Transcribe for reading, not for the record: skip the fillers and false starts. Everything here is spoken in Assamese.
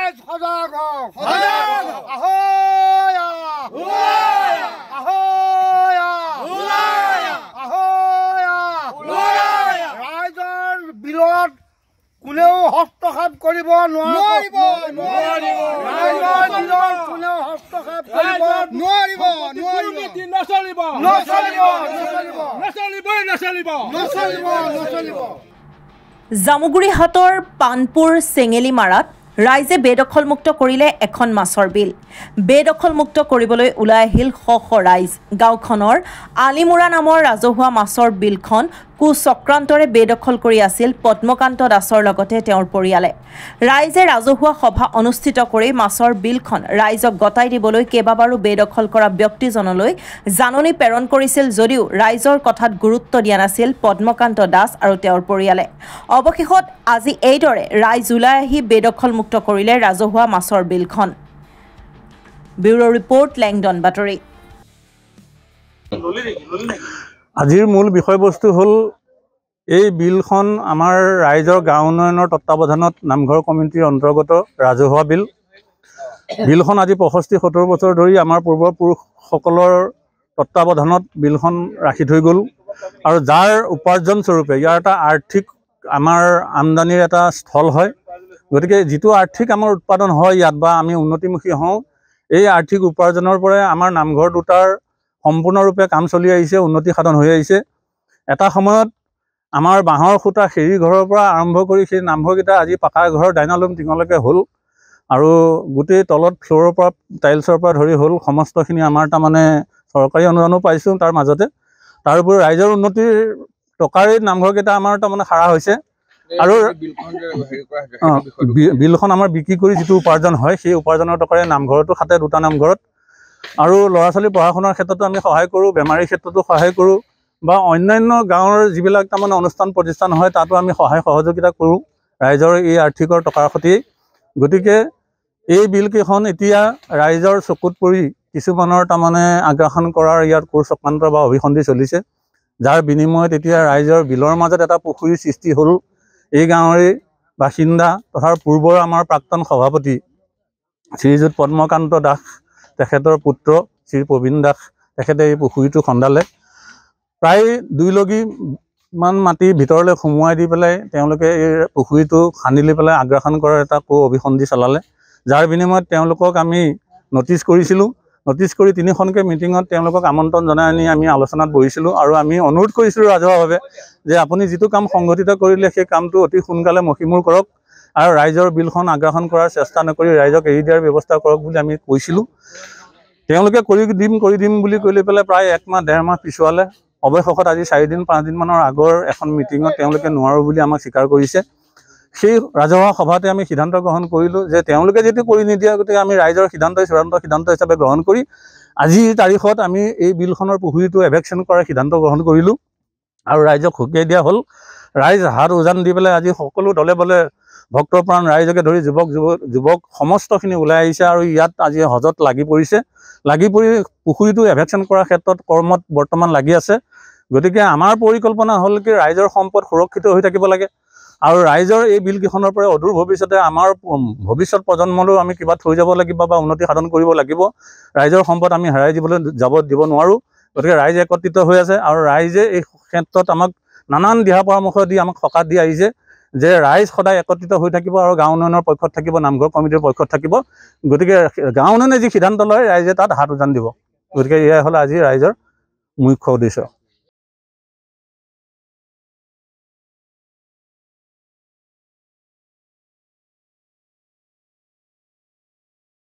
ৰাইজ সজাগ হওক আহোয়া আহোয়া আহোয়া ৰাইজৰ বিলত কোনেও হস্তক্ষেপ কৰিব নোৱাৰিব ৰাইজৰ বিলত কোনেও হস্তক্ষেপ কৰিব নোৱাৰিব নচলিব নচলিব নচলিব নচলিব নচলিব। জামুগুৰিহাটৰ পানপুৰ চেঙেলিমাৰাত ৰাইজে বেদখলমুক্ত কৰিলে এখন মাছৰ বিল। বেদখলমুক্ত কৰিবলৈ ওলাই আহিল শ শ ৰাইজ। গাঁওখনৰ আলিমুৰা নামৰ ৰাজহুৱা মাছৰ বিলখন কুচক্ৰান্তৰে বেদখল কৰি আছিল পদ্মকান্ত দাসৰ লগতে তেওঁৰ পৰিয়ালে। ৰাইজে ৰাজহুৱা সভা অনুষ্ঠিত কৰি মাছৰ বিলখন ৰাইজক গতাই দিবলৈ কেইবাবাৰো বেদখল কৰা ব্যক্তিজনলৈ জাননী প্ৰেৰণ কৰিছিল যদিও ৰাইজৰ কথাত গুৰুত্ব দিয়া নাছিল পদ্মকান্ত দাস আৰু তেওঁৰ পৰিয়ালে। অৱশেষত আজি এইদৰে ৰাইজ ওলাই আহি বেদখলমুক্ত কৰিলে ৰাজহুৱা মাছৰ বিলখন। ব্যুৰো ৰিপৰ্ট, লেংডন বাতৰি। আজিৰ মূল বিষয়বস্তু হ'ল এই বিলখন আমাৰ ৰাইজৰ গাঁও উন্নয়নৰ তত্বাৱধানত নামঘৰ কমিটিৰ অন্তৰ্গত ৰাজহুৱা বিল। বিলখন আজি 65-70 বছৰ ধৰি আমাৰ পূৰ্বপুৰুষসকলৰ তত্বাৱধানত বিলখন ৰাখি থৈ গ'ল আৰু যাৰ উপাৰ্জন স্বৰূপে ইয়াৰ এটা আৰ্থিক আমাৰ আমদানিৰ এটা স্থল হয়। গতিকে যিটো আৰ্থিক আমাৰ উৎপাদন হয় ইয়াত বা আমি উন্নতিমুখী হওঁ, এই আৰ্থিক উপাৰ্জনৰ পৰাই আমাৰ নামঘৰ দুটাৰ সম্পূৰ্ণৰূপে কাম চলি আহিছে, উন্নতি সাধন হৈ আহিছে। এটা সময়ত আমাৰ বাঁহৰ খুঁটা খেৰী ঘৰৰ পৰা আৰম্ভ কৰি সেই নামঘৰকেইটা আজি পাকা ঘৰৰ ডাইনালুম টিঙলৈকে হ'ল আৰু গোটেই তলত ফ্ল'ৰৰ পৰা টাইলছৰ পৰা ধৰি হ'ল। সমস্তখিনি আমাৰ তাৰমানে চৰকাৰী অনুদানো পাইছোঁ তাৰ মাজতে। তাৰ উপৰি ৰাইজৰ উন্নতিৰ টকাৰে নামঘৰকেইটা আমাৰ তাৰমানে সাৰা হৈছে আৰু বিলখন আমাৰ বিক্ৰী কৰি যিটো উপাৰ্জন হয় সেই উপাৰ্জনৰ টকাৰে নামঘৰতো খাটে, দুটা নামঘৰত। আৰু ল'ৰা ছোৱালী পঢ়া শুনাৰ ক্ষেত্ৰতো আমি সহায় কৰোঁ, বেমাৰীৰ ক্ষেত্ৰতো সহায় কৰোঁ বা অন্যান্য গাঁৱৰ যিবিলাক তাৰমানে অনুষ্ঠান প্ৰতিষ্ঠান হয় তাতো আমি সহায় সহযোগিতা কৰোঁ ৰাইজৰ এই আৰ্থিকৰ টকাৰ সৈতেই। গতিকে এই বিলকেইখন এতিয়া ৰাইজৰ চকুত পৰি কিছুমানৰ তাৰমানে আগ্ৰাসন কৰাৰ ইয়াত কুচক্ৰান্ত বা অভিসন্ধি চলিছে, যাৰ বিনিময়ত এতিয়া ৰাইজৰ বিলৰ মাজত এটা পুখুৰীৰ সৃষ্টি হ'ল। এই গাঁৱৰে বাসিন্দা তথা পূৰ্বৰ আমাৰ প্ৰাক্তন সভাপতি শ্ৰীযুত পদ্মকান্ত দাস, তেখেতৰ পুত্ৰ শ্ৰী প্ৰবীণ দাস, তেখেতে এই পুখুৰীটো খন্দালে। প্ৰায় 2 লগিমান মাটি ভিতৰলৈ সোমোৱাই দি পেলাই তেওঁলোকে এই পুখুৰীটো খান্দি লৈ পেলাই আগ্ৰাসন কৰাৰ এটা অভিসন্ধি চলালে, যাৰ বিনিময়ত তেওঁলোকক আমি ন'টিছ কৰিছিলোঁ। ন'টিছ কৰি 3খনকৈ মিটিঙত তেওঁলোকক আমন্ত্ৰণ জনাই আনি আমি আলোচনাত বহিছিলোঁ আৰু আমি অনুৰোধ কৰিছিলোঁ ৰাজহুৱাভাৱে যে আপুনি যিটো কাম সংগঠিত কৰিলে সেই কামটো অতি সোনকালে মষিমূৰ কৰক আৰু ৰাইজৰ বিলখন আগ্ৰাসন কৰাৰ চেষ্টা নকৰি ৰাইজক এৰি দিয়াৰ ব্যৱস্থা কৰক বুলি আমি কৈছিলোঁ। তেওঁলোকে কৰি দিম বুলি কৈ লৈ পেলাই প্ৰায় 1 মাহ 1.5 মাহ পিছুৱালে। অৱশেষত আজি 4 দিন 5 দিনমানৰ আগৰ এখন মিটিঙত তেওঁলোকে নোৱাৰোঁ বুলি আমাক স্বীকাৰ কৰিছে। সেই ৰাজহুৱা সভাতে আমি সিদ্ধান্ত গ্ৰহণ কৰিলোঁ যে তেওঁলোকে যদি কৰি নিদিয়ে, গতিকে আমি ৰাইজৰ চূড়ান্ত সিদ্ধান্ত হিচাপে গ্ৰহণ কৰি আজিৰ তাৰিখত আমি এই বিলখনৰ পুখুৰীটো এভেকশ্যন কৰাৰ সিদ্ধান্ত গ্ৰহণ কৰিলোঁ আৰু ৰাইজক সকীয়াই দিয়া হ'ল। ৰাইজ হাত উজান দি পেলাই আজি সকলো দলে বলে ভক্তপ্ৰাণ ৰাইজকে ধৰি যুৱক সমস্তখিনি ওলাই আহিছে আৰু ইয়াত আজি হজত লাগি পৰিছে। লাগি পৰি পুখুৰীটো এভেকশ্যন কৰাৰ ক্ষেত্ৰত কৰ্মত বৰ্তমান লাগি আছে। গতিকে আমাৰ পৰিকল্পনা হ'ল কি ৰাইজৰ সম্পদ সুৰক্ষিত হৈ থাকিব লাগে আৰু ৰাইজৰ এই বিলকেইখনৰ পৰা অদূৰ ভৱিষ্যতে আমাৰ ভৱিষ্যত প্ৰজন্মলৈও আমি কিবা থৈ যাব লাগিব বা উন্নতি সাধন কৰিব লাগিব। ৰাইজৰ সম্পদ আমি হেৰাই দিব নোৱাৰোঁ। গতিকে ৰাইজ একত্ৰিত হৈ আছে আৰু ৰাইজে এই ক্ষেত্ৰত আমাক নানান দিহা পৰামৰ্শ দি আমাক সকাহ দি আহিছে যে ৰাইজ সদায় একত্ৰিত হৈ থাকিব আৰু গাঁও উন্নয়নৰ পক্ষত থাকিব, নামঘৰ কমিটিৰ পক্ষত থাকিব। গতিকে গাঁও উন্নয়নে যি সিদ্ধান্ত লয় ৰাইজে তাত হাত উজান দিব। গতিকে এয়াই হ'ল আজি ৰাইজৰ মুখ্য উদ্দেশ্য।